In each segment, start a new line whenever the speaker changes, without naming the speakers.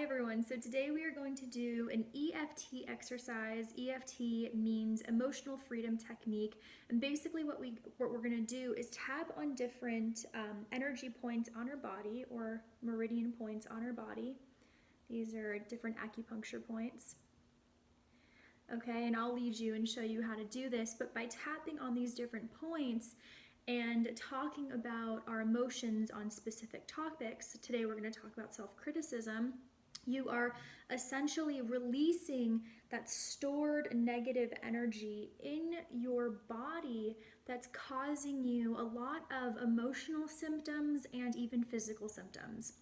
everyone. So today we are going to do an EFT exercise. EFT means emotional freedom technique, and basically what we're going to do is tap on different energy points on our body, or meridian points on our body. These are different acupuncture points. Okay, and I'll lead you and show you how to do this, but by tapping on these different points and talking about our emotions on specific topics. Today we're going to talk about self-criticism. You are essentially releasing that stored negative energy in your body that's causing you a lot of emotional symptoms and even physical symptoms.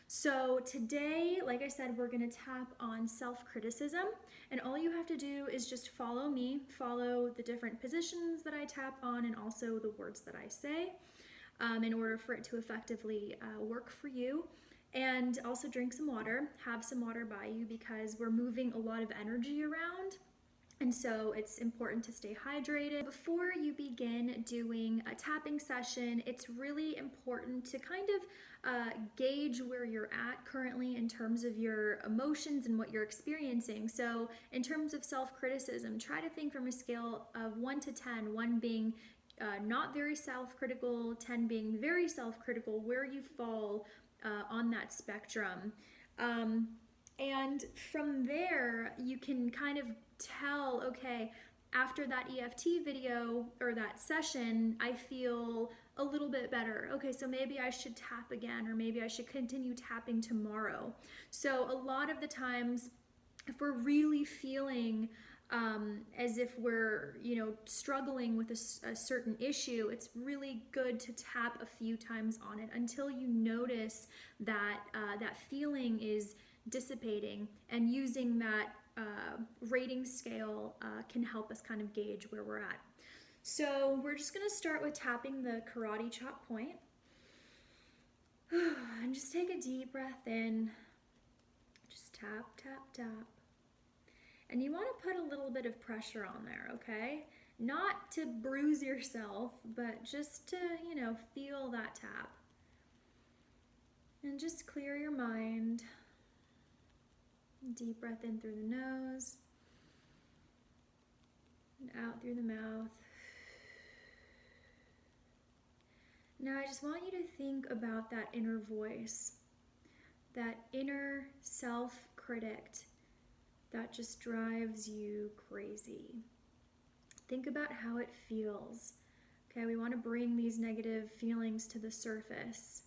So today, like I said, we're going to tap on self-criticism, and all you have to do is just follow me, follow the different positions that I tap on and also the words that I say in order for it to effectively work for you. And also drink some water, have some water by you, because we're moving a lot of energy around. And so it's important to stay hydrated. Before you begin doing a tapping session, it's really important to kind of gauge where you're at currently in terms of your emotions and what you're experiencing. So in terms of self-criticism, try to think from a scale of 1 to 10, 1 being not very self-critical, 10 being very self-critical, where you fall on that spectrum. And from there, you can kind of tell, okay, after that EFT video or that session, I feel a little bit better. Okay, so maybe I should tap again, or maybe I should continue tapping tomorrow. So a lot of the times, if we're really feeling as if we're, struggling with a certain issue, it's really good to tap a few times on it until you notice that that feeling is dissipating, and using that rating scale can help us kind of gauge where we're at. So we're just going to start with tapping the karate chop point. And just take a deep breath in. Just tap, tap, tap. And you want to put a little bit of pressure on there, okay? Not to bruise yourself, but just to, feel that tap. And just clear your mind. Deep breath in through the nose and out through the mouth. Now I just want you to think about that inner voice, that inner self-critic that just drives you crazy. Think about how it feels. Okay, we want to bring these negative feelings to the surface.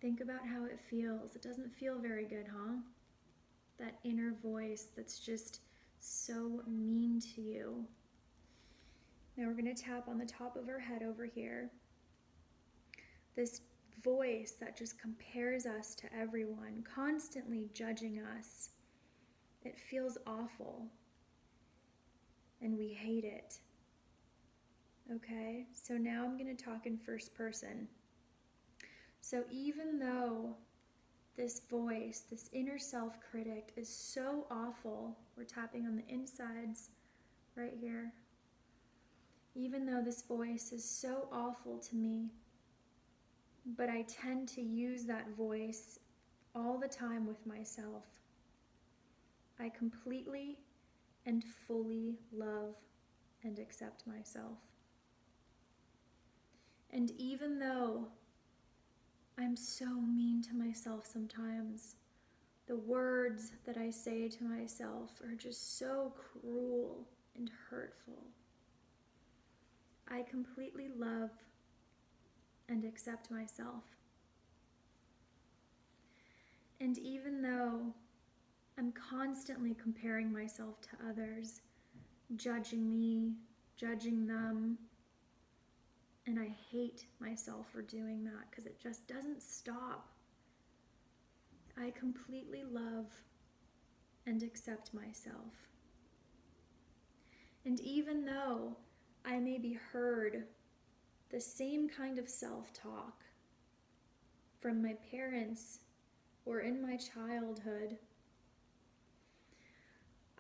Think about how it feels. It doesn't feel very good, huh? That inner voice that's just so mean to you. Now we're going to tap on the top of our head over here. This voice that just compares us to everyone, constantly judging us. It feels awful, and we hate it. Okay, so now I'm going to talk in first person. So even though this voice, this inner self-critic is so awful, we're tapping on the insides right here. Even though this voice is so awful to me, but I tend to use that voice all the time with myself. I completely and fully love and accept myself. And even though I'm so mean to myself sometimes, the words that I say to myself are just so cruel and hurtful, I completely love and accept myself. And even though I'm constantly comparing myself to others, judging me, judging them, and I hate myself for doing that because it just doesn't stop, I completely love and accept myself. And even though I may be heard the same kind of self-talk from my parents or in my childhood,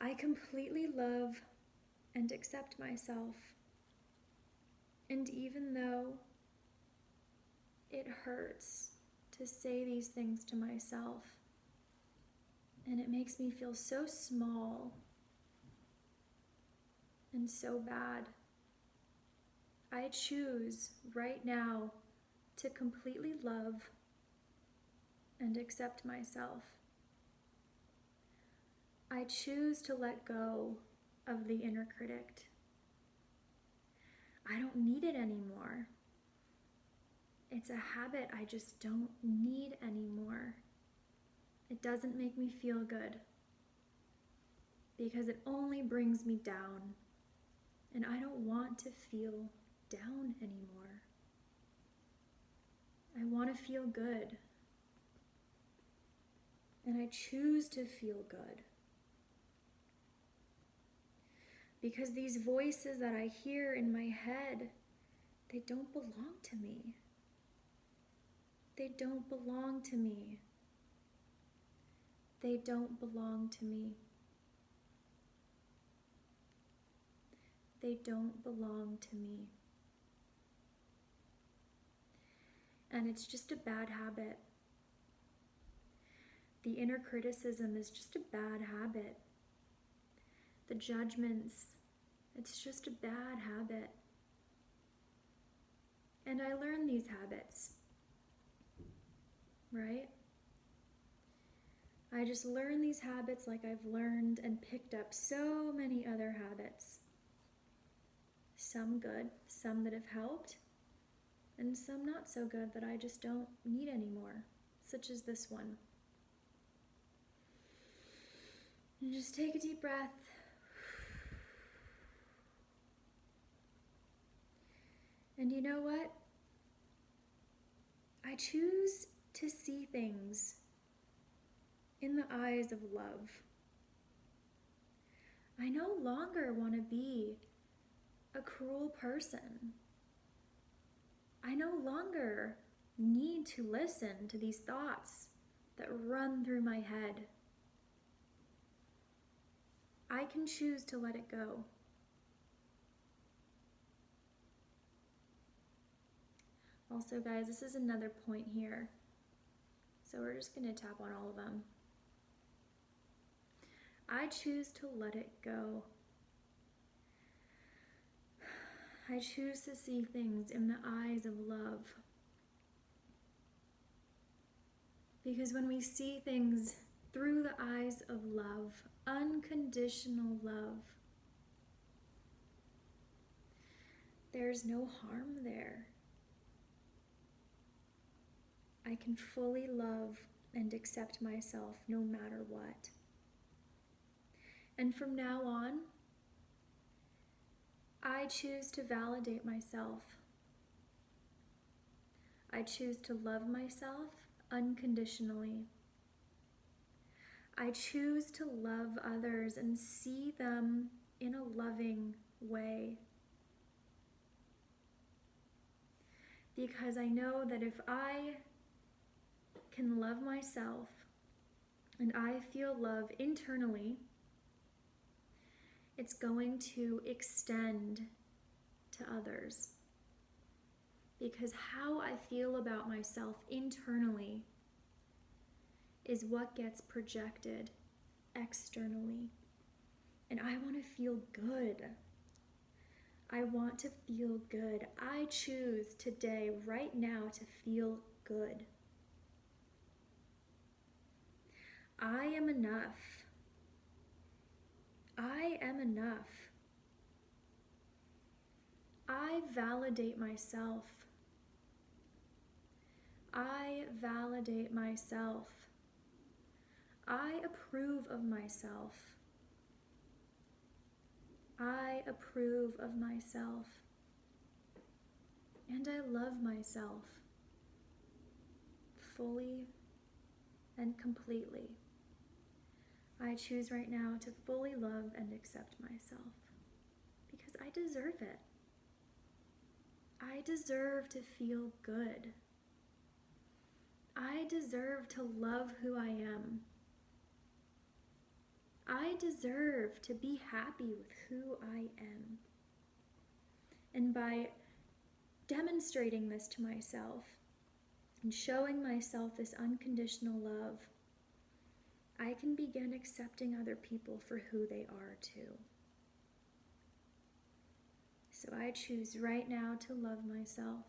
I completely love and accept myself. And even though it hurts to say these things to myself, And it makes me feel so small and so bad. I choose right now to completely love and accept myself. I choose to let go of the inner critic. I don't need it anymore. It's a habit I just don't need anymore. It doesn't make me feel good because it only brings me down, and I don't want to feel down anymore. I want to feel good, and I choose to feel good. Because these voices that I hear in my head, they don't belong to me. They don't belong to me. They don't belong to me. They don't belong to me. And it's just a bad habit. The inner criticism is just a bad habit. The judgments, it's just a bad habit. And I learned these habits, right? I just learned these habits like I've learned and picked up so many other habits. Some good, some that have helped, and some not so good that I just don't need anymore, such as this one. And just take a deep breath. And you know what? I choose to see things in the eyes of love. I no longer want to be a cruel person. I no longer need to listen to these thoughts that run through my head. I can choose to let it go. Also, guys, this is another point here. So we're just going to tap on all of them. I choose to let it go. I choose to see things in the eyes of love. Because when we see things through the eyes of love, unconditional love, there's no harm there. I can fully love and accept myself no matter what. And from now on, I choose to validate myself. I choose to love myself unconditionally. I choose to love others and see them in a loving way. Because I know that if I can love myself and I feel love internally, it's going to extend to others. Because how I feel about myself internally is what gets projected externally. And I want to feel good. I want to feel good. I choose today, right now, to feel good. I am enough. I am enough. I validate myself. I validate myself. I approve of myself. I approve of myself. And I love myself fully and completely. I choose right now to fully love and accept myself because I deserve it. I deserve to feel good. I deserve to love who I am. I deserve to be happy with who I am. And by demonstrating this to myself and showing myself this unconditional love, I can begin accepting other people for who they are too. So I choose right now to love myself.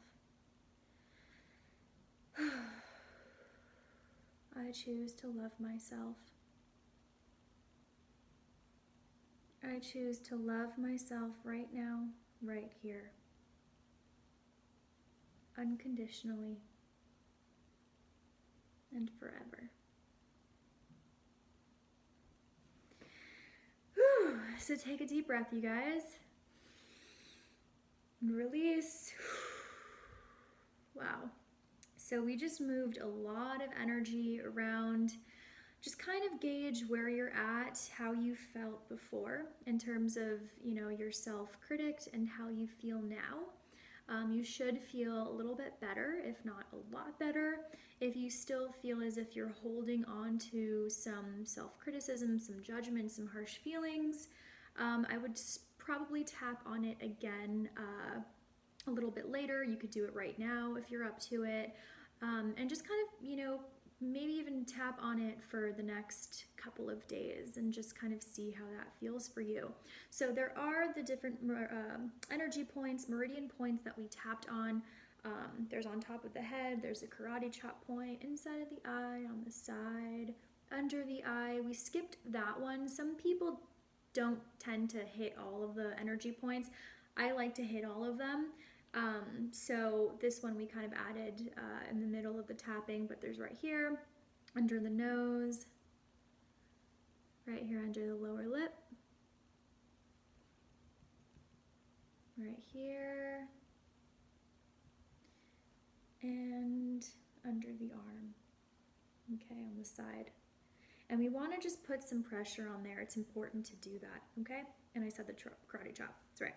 I choose to love myself. I choose to love myself right now, right here, unconditionally and forever. Whew. So take a deep breath, you guys, and release. Wow. So we just moved a lot of energy around. Just kind of gauge where you're at, how you felt before in terms of, your self-critic and how you feel now. You should feel a little bit better, if not a lot better. If you still feel as if you're holding on to some self-criticism, some judgment, some harsh feelings, I would probably tap on it again a little bit later. You could do it right now if you're up to it. And just kind of, maybe even tap on it for the next couple of days and just kind of see how that feels for you. So there are the different energy points, meridian points that we tapped on. There's on top of the head, there's a karate chop point, inside of the eye, on the side, under the eye. We skipped that one. Some people don't tend to hit all of the energy points. I like to hit all of them. So this one we kind of added in the middle of the tapping, but there's right here, under the nose, right here under the lower lip, right here, and under the arm, okay, on the side. And we want to just put some pressure on there. It's important to do that, okay? And I said the karate chop, that's right.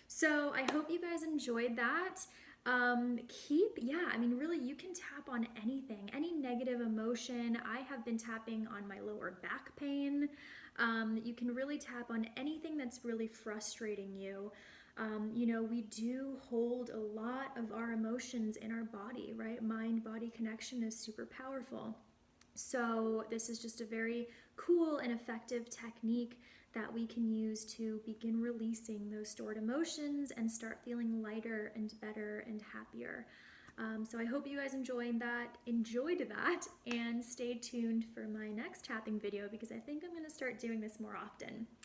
So I hope you guys enjoyed that. Really, you can tap on anything, any negative emotion. I have been tapping on my lower back pain. You can really tap on anything that's really frustrating you. We do hold a lot of our emotions in our body, right? Mind-body connection is super powerful. So this is just a very cool and effective technique that we can use to begin releasing those stored emotions and start feeling lighter and better and happier. So I hope you guys enjoyed that, and stay tuned for my next tapping video because I think I'm going to start doing this more often.